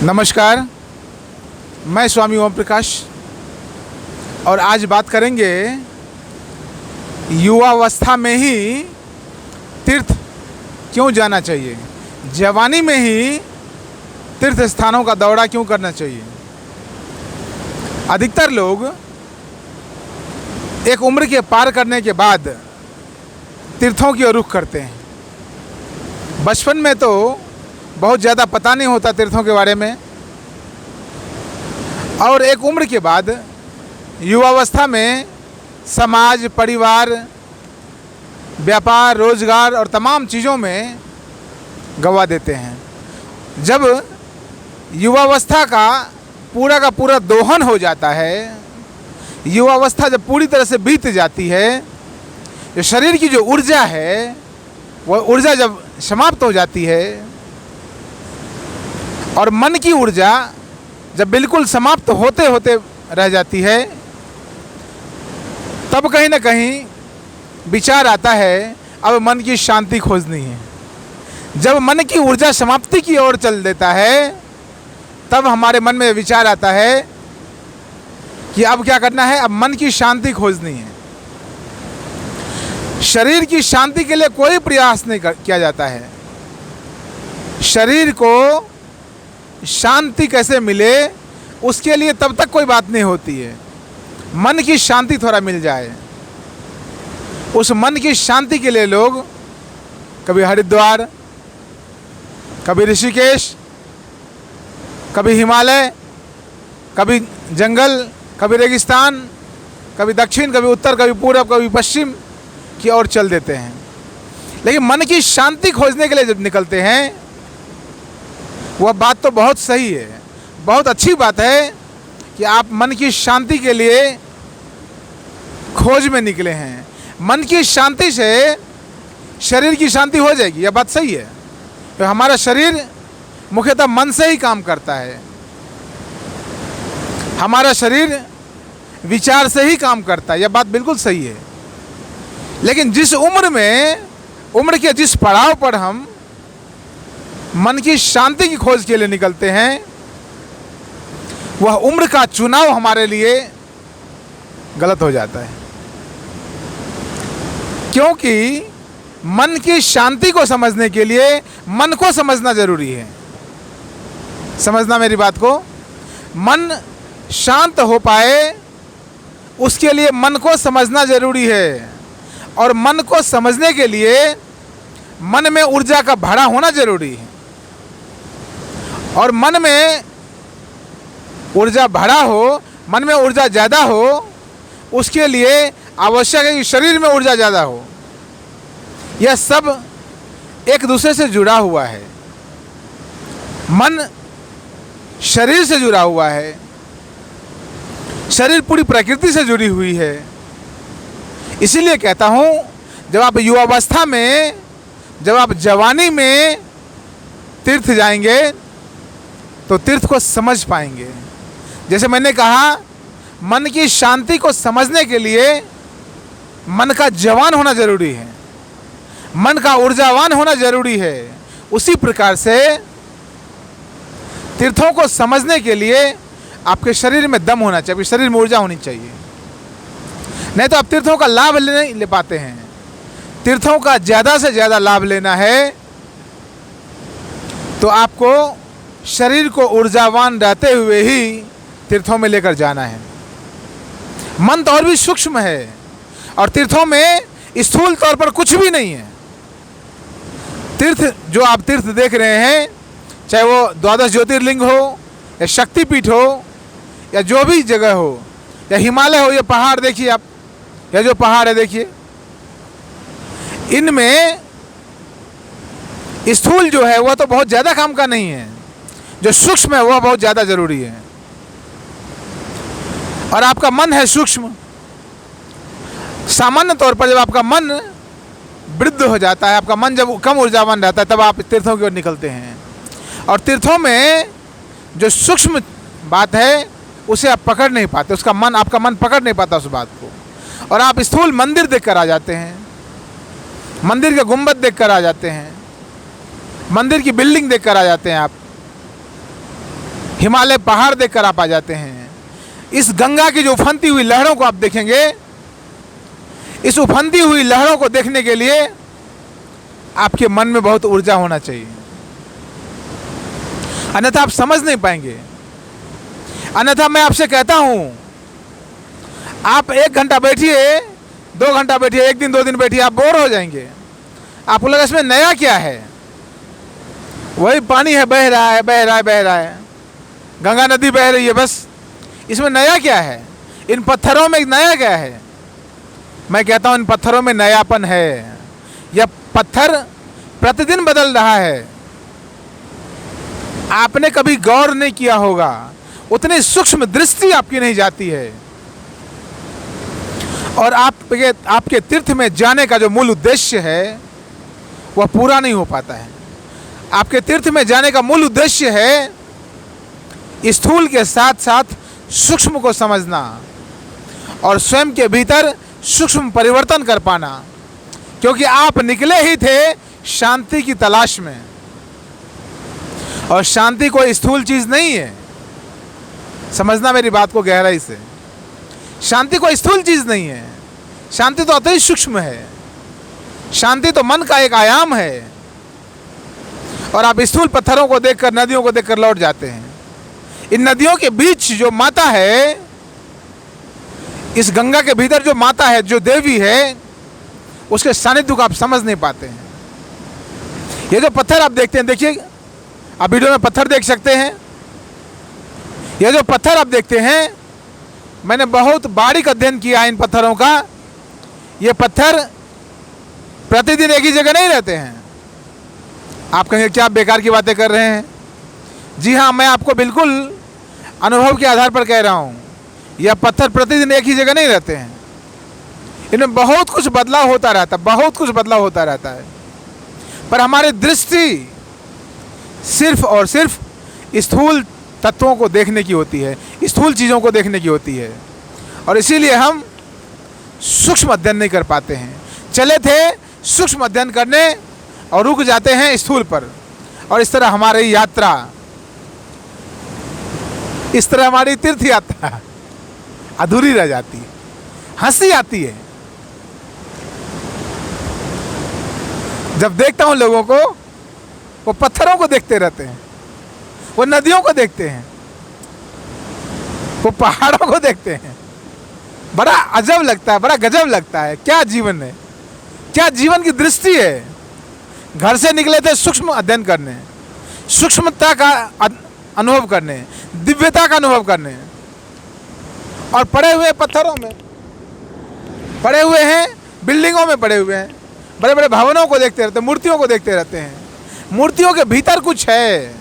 नमस्कार, मैं स्वामी ओम प्रकाश और आज बात करेंगे युवावस्था में ही तीर्थ क्यों जाना चाहिए, जवानी में ही तीर्थ स्थानों का दौरा क्यों करना चाहिए। अधिकतर लोग एक उम्र के पार करने के बाद तीर्थों की ओर रुख करते हैं। बचपन में तो बहुत ज़्यादा पता नहीं होता तीर्थों के बारे में, और एक उम्र के बाद युवावस्था में समाज, परिवार, व्यापार, रोजगार और तमाम चीज़ों में गंवा देते हैं। जब युवावस्था का पूरा दोहन हो जाता है, युवावस्था जब पूरी तरह से बीत जाती है, जो शरीर की जो ऊर्जा है वह ऊर्जा जब समाप्त हो जाती है और मन की ऊर्जा जब बिल्कुल समाप्त होते होते रह जाती है, तब कहीं ना कहीं विचार आता है अब मन की शांति खोजनी है। जब मन की ऊर्जा समाप्ति की ओर चल देता है, तब हमारे मन में विचार आता है कि अब क्या करना है, अब मन की शांति खोजनी है। शरीर की शांति के लिए कोई प्रयास नहीं किया जाता है। शरीर को शांति कैसे मिले उसके लिए तब तक कोई बात नहीं होती है। मन की शांति थोड़ा मिल जाए, उस मन की शांति के लिए लोग कभी हरिद्वार, कभी ऋषिकेश, कभी हिमालय, कभी जंगल, कभी रेगिस्तान, कभी दक्षिण, कभी उत्तर, कभी पूर्व, कभी पश्चिम की ओर चल देते हैं। लेकिन मन की शांति खोजने के लिए जब निकलते हैं, वह बात तो बहुत सही है, बहुत अच्छी बात है कि आप मन की शांति के लिए खोज में निकले हैं। मन की शांति से शरीर की शांति हो जाएगी, यह बात सही है। तो हमारा शरीर मुख्यतः मन से ही काम करता है। हमारा शरीर विचार से ही काम करता है, यह बात बिल्कुल सही है। लेकिन जिस उम्र में, उम्र के जिस पड़ाव पर हम मन की शांति की खोज के लिए निकलते हैं, वह उम्र का चुनाव हमारे लिए गलत हो जाता है। क्योंकि मन की शांति को समझने के लिए मन को समझना जरूरी है। समझना मेरी बात को। मन शांत हो पाए उसके लिए मन को समझना जरूरी है, और मन को समझने के लिए मन में ऊर्जा का भरा होना जरूरी है। और मन में ऊर्जा भरा हो, मन में ऊर्जा ज़्यादा हो, उसके लिए आवश्यक है कि शरीर में ऊर्जा ज़्यादा हो। यह सब एक दूसरे से जुड़ा हुआ है। मन शरीर से जुड़ा हुआ है, शरीर पूरी प्रकृति से जुड़ी हुई है। इसीलिए कहता हूँ, जब आप युवावस्था में, जब आप जवानी में तीर्थ जाएंगे तो तीर्थ को समझ पाएंगे। जैसे मैंने कहा, मन की शांति को समझने के लिए मन का जवान होना जरूरी है, मन का ऊर्जावान होना जरूरी है। उसी प्रकार से तीर्थों को समझने के लिए आपके शरीर में दम होना चाहिए, शरीर में ऊर्जा होनी चाहिए। नहीं तो आप तीर्थों का लाभ नहीं ले पाते हैं। तीर्थों का ज़्यादा से ज़्यादा लाभ लेना है तो आपको शरीर को ऊर्जावान रहते हुए ही तीर्थों में लेकर जाना है। मन तो और भी सूक्ष्म है, और तीर्थों में स्थूल तौर पर कुछ भी नहीं है। तीर्थ जो आप तीर्थ देख रहे हैं, चाहे वो 12 ज्योतिर्लिंग हो, या शक्तिपीठ हो, या जो भी जगह हो, या हिमालय हो, या पहाड़ देखिए आप, या जो पहाड़ है देखिए, इनमें स्थूल जो है वह तो बहुत ज़्यादा काम का नहीं है, जो सूक्ष्म है वह बहुत ज़्यादा जरूरी है। और आपका मन है सूक्ष्म। सामान्य तौर पर जब आपका मन वृद्ध हो जाता है, आपका मन जब कम ऊर्जावान रहता है, तब आप तीर्थों की ओर निकलते हैं। और तीर्थों में जो सूक्ष्म बात है उसे आप पकड़ नहीं पाते, उसका मन, आपका मन पकड़ नहीं पाता उस बात को, और आप स्थूल मंदिर देखकर आ जाते हैं, मंदिर के गुंबद देखकर आ जाते हैं, मंदिर की बिल्डिंग देखकर आ जाते हैं आप। हिमालय पहाड़ देखकर आप आ जाते हैं। इस गंगा की जो उफनती हुई लहरों को आप देखेंगे। इस उफनती हुई लहरों को देखने के लिए आपके मन में बहुत ऊर्जा होना चाहिए, अन्यथा आप समझ नहीं पाएंगे। अन्यथा मैं आपसे कहता हूं, आप 1 घंटा बैठिए, 2 घंटा बैठिए, 1 दिन 2 दिन बैठिए, आप बोर हो जाएंगे। आपको लगा इसमें नया क्या है, वही पानी है, बह रहा है बह रहा है बह रहा है, गंगा नदी बह रही है, बस। इसमें नया क्या है, इन पत्थरों में नया क्या है? मैं कहता हूं इन पत्थरों में नयापन है। यह पत्थर प्रतिदिन बदल रहा है। आपने कभी गौर नहीं किया होगा, उतनी सूक्ष्म दृष्टि आपकी नहीं जाती है, और आपके तीर्थ में जाने का जो मूल उद्देश्य है वह पूरा नहीं हो पाता है। आपके तीर्थ में जाने का मूल उद्देश्य है स्थूल के साथ साथ सूक्ष्म को समझना और स्वयं के भीतर सूक्ष्म परिवर्तन कर पाना, क्योंकि आप निकले ही थे शांति की तलाश में, और शांति कोई स्थूल चीज नहीं है। समझना मेरी बात को गहराई से, शांति कोई स्थूल चीज नहीं है। शांति तो अति सूक्ष्म है। शांति तो मन का एक आयाम है, और आप स्थूल पत्थरों को देखकर, नदियों को देखकर लौट जाते हैं। इन नदियों के बीच जो माता है, इस गंगा के भीतर जो माता है, जो देवी है, उसके सानिध्य को आप समझ नहीं पाते हैं। ये जो पत्थर आप देखते हैं, देखिए आप वीडियो में पत्थर देख सकते हैं। ये जो पत्थर आप देखते हैं, मैंने बहुत बारीक अध्ययन किया है इन पत्थरों का। ये पत्थर प्रतिदिन एक ही जगह नहीं रहते हैं। आप कहेंगे क्या बेकार की बातें कर रहे हैं? जी हाँ, मैं आपको बिल्कुल अनुभव के आधार पर कह रहा हूँ। यह पत्थर प्रतिदिन एक ही जगह नहीं रहते हैं। इनमें बहुत कुछ बदलाव होता रहता है, बहुत कुछ बदलाव होता रहता है। पर हमारी दृष्टि सिर्फ और सिर्फ स्थूल तत्वों को देखने की होती है, स्थूल चीज़ों को देखने की होती है, और इसीलिए हम सूक्ष्म अध्ययन नहीं कर पाते हैं। चले थे सूक्ष्म अध्ययन करने और रुक जाते हैं स्थूल पर, और इस तरह हमारी यात्रा, इस तरह हमारी तीर्थ यात्रा अधूरी रह जाती है। हंसी आती है जब देखता हूं लोगों को, वो पत्थरों को देखते रहते हैं, वो नदियों को देखते हैं, वो पहाड़ों को देखते हैं। बड़ा अजब लगता है, बड़ा गजब लगता है। क्या जीवन है, क्या जीवन की दृष्टि है। घर से निकले थे सूक्ष्म अध्ययन करने, सूक्ष्मता का अनुभव करने, दिव्यता का अनुभव करने, और पड़े हुए पत्थरों में पड़े हुए हैं, बिल्डिंगों में पड़े हुए हैं, बड़े बड़े भवनों को देखते रहते हैं, मूर्तियों को देखते रहते हैं। मूर्तियों के भीतर कुछ है,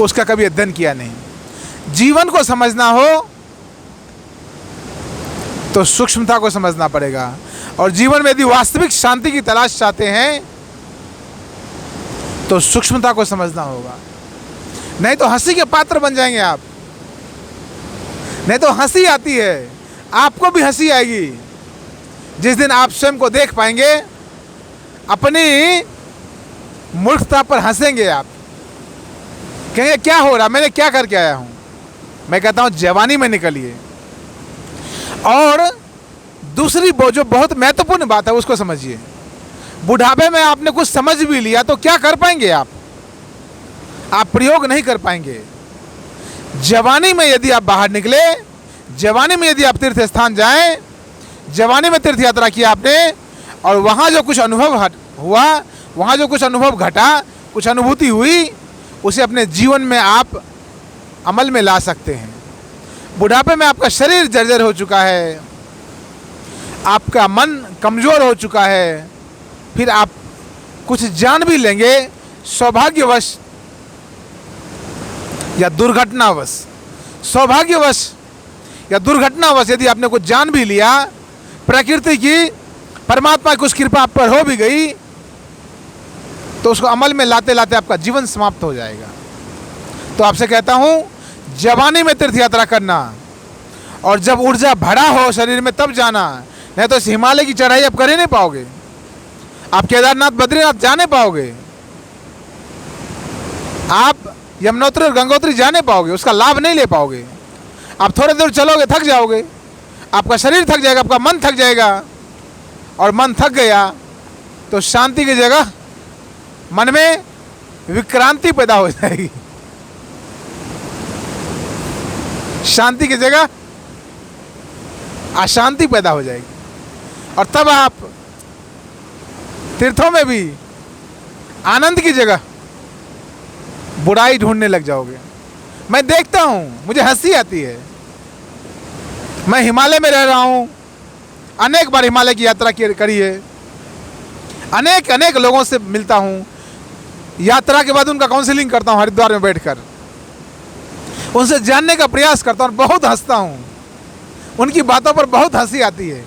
उसका कभी अध्ययन किया नहीं। जीवन को समझना हो तो सूक्ष्मता को समझना पड़ेगा, और जीवन में यदि वास्तविक शांति की तलाश चाहते हैं तो सूक्ष्मता को समझना होगा। नहीं तो हंसी के पात्र बन जाएंगे आप। नहीं तो हंसी आती है, आपको भी हंसी आएगी जिस दिन आप स्वयं को देख पाएंगे। अपनी मूर्खता पर हंसेंगे आप, कहेंगे क्या हो रहा, मैंने क्या करके आया हूं। मैं कहता हूं जवानी में निकलिए, और दूसरी जो बहुत महत्वपूर्ण बात है उसको समझिए। बुढ़ापे में आपने कुछ समझ भी लिया तो क्या कर पाएंगे आप प्रयोग नहीं कर पाएंगे। जवानी में यदि आप बाहर निकले, जवानी में यदि आप तीर्थ स्थान जाएं, जवानी में तीर्थ यात्रा की आपने, और वहाँ जो कुछ अनुभव हुआ, वहाँ जो कुछ अनुभव घटा, कुछ अनुभूति हुई, उसे अपने जीवन में आप अमल में ला सकते हैं। बुढ़ापे में आपका शरीर जर्जर हो चुका है, आपका मन कमज़ोर हो चुका है, फिर आप कुछ जान भी लेंगे सौभाग्यवश या दुर्घटनावश। सौभाग्यवश या दुर्घटनावश यदि आपने कुछ जान भी लिया, प्रकृति की, परमात्मा की कुछ कृपा आप पर हो भी गई, तो उसको अमल में लाते लाते आपका जीवन समाप्त हो जाएगा। तो आपसे कहता हूं जवानी में तीर्थ यात्रा करना, और जब ऊर्जा भरा हो शरीर में तब जाना। नहीं तो इस हिमालय की चढ़ाई आप कर ही नहीं पाओगे, आप केदारनाथ बद्रीनाथ जा नहीं पाओगे। आप यमुनोत्री और गंगोत्री जा नहीं पाओगे, उसका लाभ नहीं ले पाओगे। आप थोड़ी दूर चलोगे थक जाओगे, आपका शरीर थक जाएगा, आपका मन थक जाएगा, और मन थक गया तो शांति की जगह मन में विक्रांति पैदा हो जाएगी, शांति की जगह अशांति पैदा हो जाएगी, और तब आप तीर्थों में भी आनंद की जगह बुराई ढूंढने लग जाओगे। मैं देखता हूँ, मुझे हंसी आती है। मैं हिमालय में रह रहा हूँ, अनेक बार हिमालय की यात्रा करी है, अनेक लोगों से मिलता हूँ, यात्रा के बाद उनका काउंसलिंग करता हूँ हरिद्वार में बैठकर, उनसे जानने का प्रयास करता हूँ, बहुत हंसता हूँ, उनकी बातों पर बहुत हंसी आती है।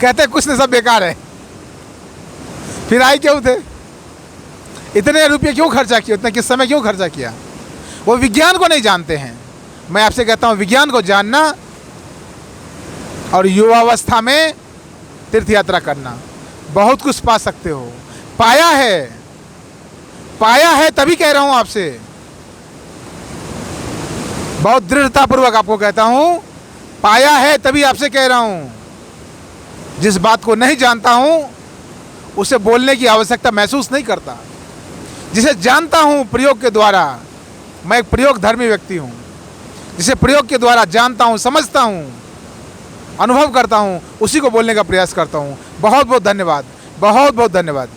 कहते हैं कुछ नहीं, सब बेकार है, फिर आए क्यों थे, इतने रुपये क्यों खर्चा किया, इतना किस समय क्यों खर्चा किया। वो विज्ञान को नहीं जानते हैं। मैं आपसे कहता हूँ विज्ञान को जानना और युवावस्था में तीर्थ यात्रा करना, बहुत कुछ पा सकते हो। पाया है तभी कह रहा हूँ आपसे, बहुत दृढ़तापूर्वक आपको कहता हूँ, पाया है तभी आपसे कह रहा हूँ। जिस बात को नहीं जानता हूँ उसे बोलने की आवश्यकता महसूस नहीं करता। जिसे जानता हूँ प्रयोग के द्वारा, मैं एक प्रयोग धर्मी व्यक्ति हूँ, जिसे प्रयोग के द्वारा जानता हूँ, समझता हूँ, अनुभव करता हूँ, उसी को बोलने का प्रयास करता हूँ। बहुत बहुत धन्यवाद, बहुत बहुत धन्यवाद।